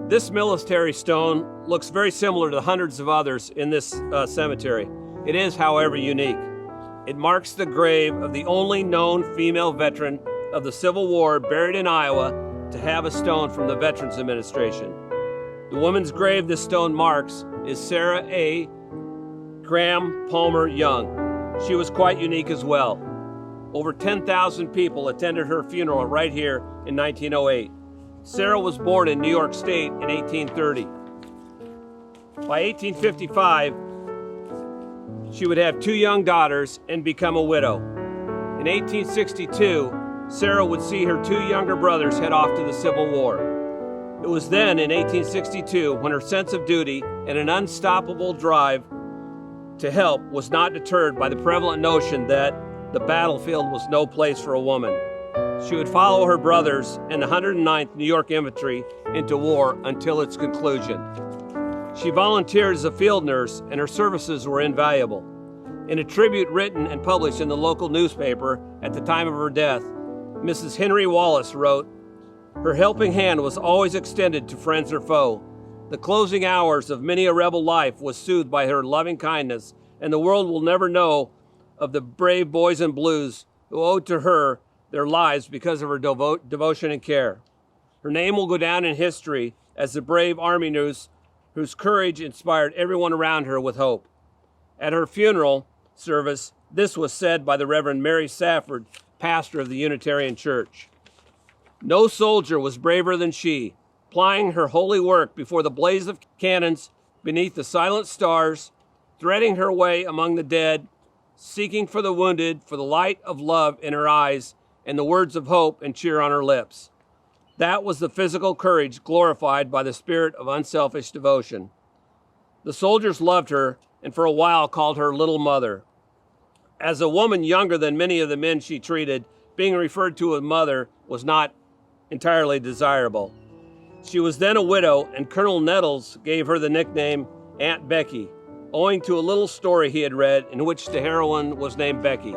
This military stone looks very similar to hundreds of others in this cemetery. It is, however, unique. It marks the grave of the only known female veteran of the Civil War buried in Iowa to have a stone from the Veterans Administration. The woman's grave this stone marks is Sarah A. Graham Palmer Young. She was quite unique as well. Over 10,000 people attended her funeral right here in 1908. Sarah was born in New York State in 1830. By 1855, she would have 2 young daughters and become a widow. In 1862, Sarah would see her 2 younger brothers head off to the Civil War. It was then, in 1862, when her sense of duty and an unstoppable drive to help was not deterred by the prevalent notion that the battlefield was no place for a woman. She would follow her brothers and the 109th New York Infantry into war until its conclusion. She volunteered as a field nurse, and her services were invaluable. In a tribute written and published in the local newspaper at the time of her death, Mrs. Henry Wallace wrote, "Her helping hand was always extended to friends or foe. The closing hours of many a rebel life was soothed by her loving kindness, and the world will never know of the brave boys in blues who owed to her their lives because of her devotion and care. Her name will go down in history as the brave Army nurse whose courage inspired everyone around her with hope." At her funeral service, this was said by the Reverend Mary Safford, pastor of the Unitarian Church. "No soldier was braver than she, plying her holy work before the blaze of cannons, beneath the silent stars, threading her way among the dead, seeking for the wounded, for the light of love in her eyes and the words of hope and cheer on her lips. That was the physical courage glorified by the spirit of unselfish devotion. The soldiers loved her and for a while called her Little Mother. As a woman younger than many of the men she treated, being referred to as mother was not entirely desirable. She was then a widow, and Colonel Nettles gave her the nickname Aunt Becky, owing to a little story he had read in which the heroine was named Becky.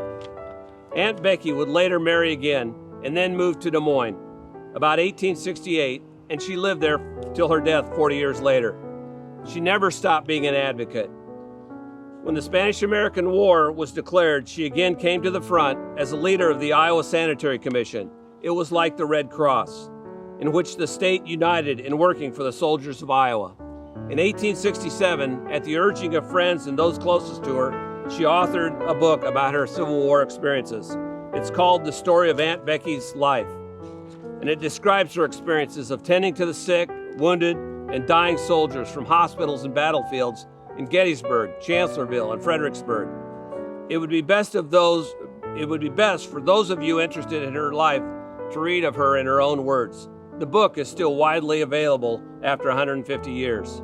Aunt Becky would later marry again and then move to Des Moines about 1868, and she lived there till her death 40 years later. She never stopped being an advocate. When the Spanish-American War was declared, she again came to the front as a leader of the Iowa Sanitary Commission. It was like the Red Cross, in which the state united in working for the soldiers of Iowa. In 1867, at the urging of friends and those closest to her, she authored a book about her Civil War experiences. It's called The Story of Aunt Becky's Life, and it describes her experiences of tending to the sick, wounded, and dying soldiers from hospitals and battlefields in Gettysburg, Chancellorsville, and Fredericksburg. It would be best for those of you interested in her life to read of her in her own words. The book is still widely available after 150 years.